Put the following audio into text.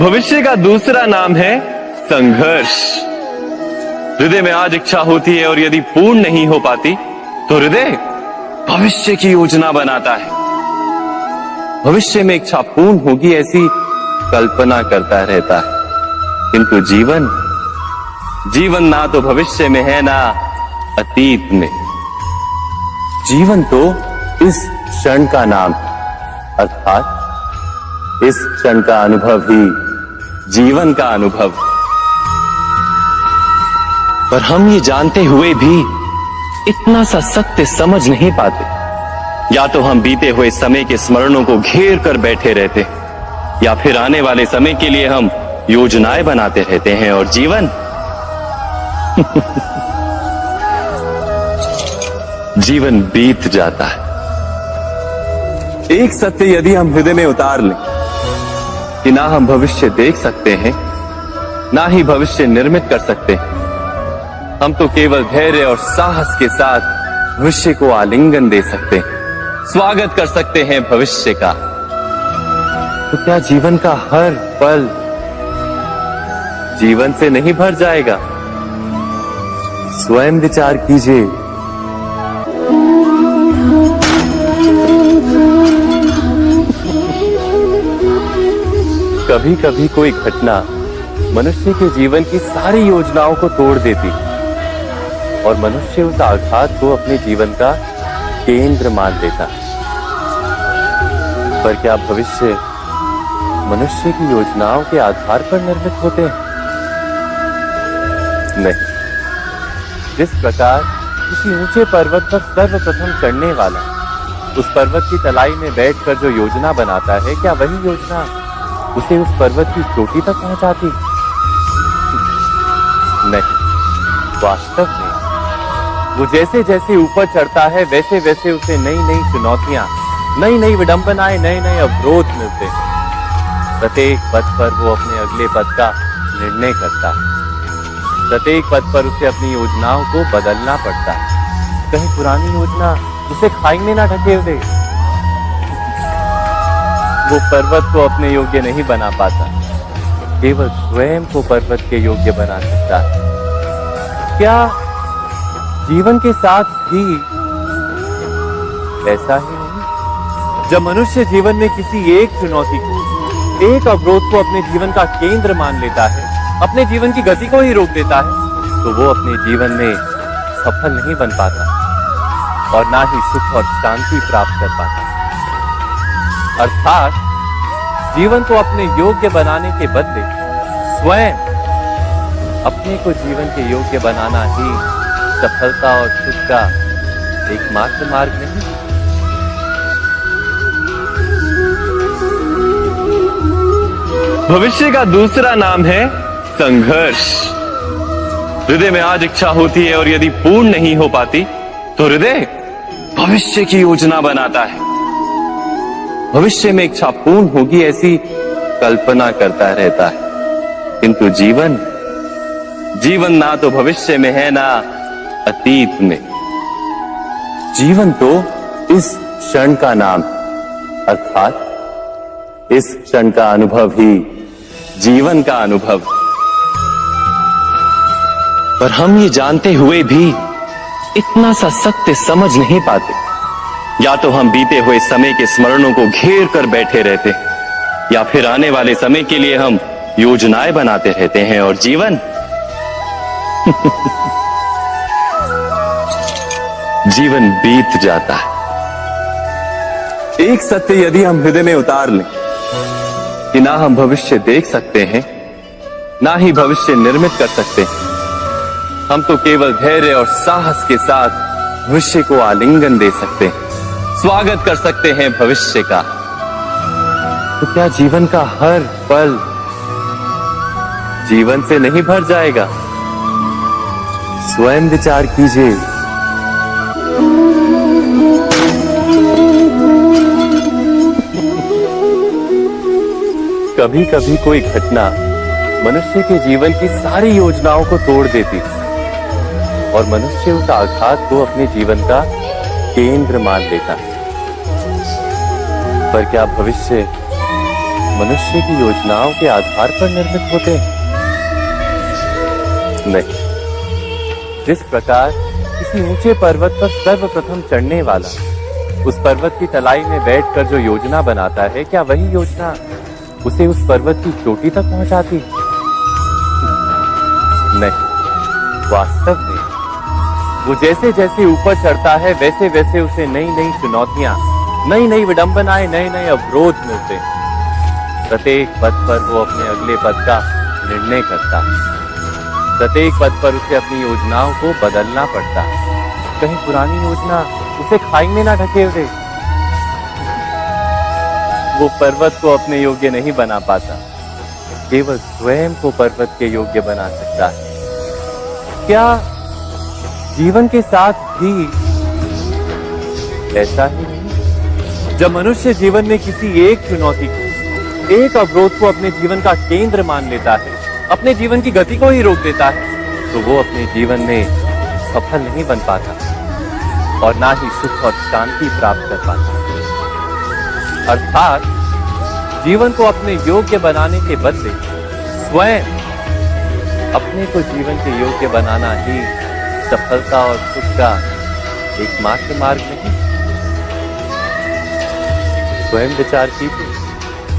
भविष्य का दूसरा नाम है संघर्ष। हृदय में आज इच्छा होती है और यदि पूर्ण नहीं हो पाती तो हृदय भविष्य की योजना बनाता है। भविष्य में इच्छा पूर्ण होगी ऐसी कल्पना करता रहता है, किंतु जीवन ना तो भविष्य में है ना अतीत में। जीवन तो इस क्षण का नाम, अर्थात इस क्षण का अनुभव ही जीवन का अनुभव। पर हम ये जानते हुए भी इतना सा सत्य समझ नहीं पाते। या तो हम बीते हुए समय के स्मरणों को घेर कर बैठे रहते, या फिर आने वाले समय के लिए हम योजनाएं बनाते रहते हैं और जीवन जीवन बीत जाता है। एक सत्य यदि हम हृदय में उतार लें कि ना हम भविष्य देख सकते हैं, ना ही भविष्य निर्मित कर सकते हैं, हम तो केवल धैर्य और साहस के साथ भविष्य को आलिंगन दे सकते हैं, स्वागत कर सकते हैं भविष्य का। तो क्या जीवन का हर पल जीवन से नहीं भर जाएगा? स्वयं विचार कीजिए। कभी कभी कोई घटना मनुष्य के जीवन की सारी योजनाओं को तोड़ देती और मनुष्य उस आघात को अपने जीवन का केंद्र मान लेता। पर क्या भविष्य मनुष्य की योजनाओं के आधार पर निर्मित होते हैं? नहीं। जिस प्रकार किसी ऊंचे पर्वत पर सर्वप्रथम चढ़ने वाला उस पर्वत की तलाई में बैठकर जो योजना बनाता है, क्या वही योजना उसे उस पर्वत की चोटी तक पहुंचाती? नहीं, वास्तव में वो जैसे जैसे ऊपर चढ़ता है वैसे वैसे उसे नई नई चुनौतियां, नई नई विडंबनाएं, नए नए अवरोध मिलते हैं। प्रत्येक पद पर वो अपने अगले पद का निर्णय करता है। प्रत्येक पद पर उसे अपनी योजनाओं को बदलना पड़ता है। कहीं पुरानी योजना उसे खाई में ना ढकेल दे। वो पर्वत को अपने योग्य नहीं बना पाता, केवल स्वयं को पर्वत के योग्य बना सकता है। क्या जीवन के साथ भी ऐसा ही नहीं? जब मनुष्य जीवन में किसी एक चुनौती को, एक अवरोध को अपने जीवन का केंद्र मान लेता है, अपने जीवन की गति को ही रोक देता है, तो वो अपने जीवन में सफल नहीं बन पाता और ना ही सुख और शांति प्राप्त कर पाता। अर्थात जीवन को अपने योग्य बनाने के बदले स्वयं अपने को जीवन के योग्य बनाना ही सफलता और सुख का एकमात्र मार्ग नहीं। भविष्य का दूसरा नाम है संघर्ष। हृदय में आज इच्छा होती है और यदि पूर्ण नहीं हो पाती तो हृदय भविष्य की योजना बनाता है। भविष्य में इच्छा पूर्ण होगी ऐसी कल्पना करता रहता है, किंतु जीवन ना तो भविष्य में है ना अतीत में। जीवन तो इस क्षण का नाम, अर्थात इस क्षण का अनुभव ही जीवन का अनुभव। पर हम ये जानते हुए भी इतना सा सत्य समझ नहीं पाते। या तो हम बीते हुए समय के स्मरणों को घेर कर बैठे रहते, या फिर आने वाले समय के लिए हम योजनाएं बनाते रहते हैं और जीवन जीवन बीत जाता है। एक सत्य यदि हम हृदय में उतार लें कि ना हम भविष्य देख सकते हैं, ना ही भविष्य निर्मित कर सकते हैं, हम तो केवल धैर्य और साहस के साथ भविष्य को आलिंगन दे सकते हैं, स्वागत कर सकते हैं भविष्य का। तो क्या जीवन का हर पल जीवन से नहीं भर जाएगा? स्वयं विचार कीजिए। कभी कभी कोई घटना मनुष्य के जीवन की सारी योजनाओं को तोड़ देती और मनुष्य उस आघात को अपने जीवन का केंद्र मान लेता। पर क्या भविष्य मनुष्य की योजनाओं के आधार पर निर्मित होते हैं? नहीं। जिस प्रकार किसी ऊंचे पर्वत पर सर्वप्रथम चढ़ने वाला उस पर्वत की तलाई में बैठकर जो योजना बनाता है, क्या वही योजना उसे उस पर्वत की चोटी तक पहुंचाती है? नहीं। वास्तव में वो जैसे जैसे ऊपर चढ़ता है वैसे वैसे उसे नई नई चुनौतियां, नई नई विडंबनाएं, नए नए अवरोध मिलते हैं। प्रत्येक पद पर वो अपने अगले पद का निर्णय करता है। प्रत्येक पद पर उसे अपनी योजनाओं को बदलना पड़ता है। कहीं पुरानी योजना उसे खाई में ना ढकेल दे। वो पर्वत को अपने योग्य नहीं बना पाता, केवल स्वयं को पर्वत के योग्य बना सकता है। क्या जीवन के साथ भी ऐसा ही नहीं? जब मनुष्य जीवन में किसी एक चुनौती को, एक अवरोध को अपने जीवन का केंद्र मान लेता है, अपने जीवन की गति को ही रोक देता है, तो वो अपने जीवन में सफल नहीं बन पाता और ना ही सुख और शांति प्राप्त कर पाता। अर्थात जीवन को अपने योग्य बनाने के बदले स्वयं अपने को जीवन के योग्य बनाना ही सफलता और सुख का एकमात्र मार्ग नहीं। स्वयं विचार कीजिए।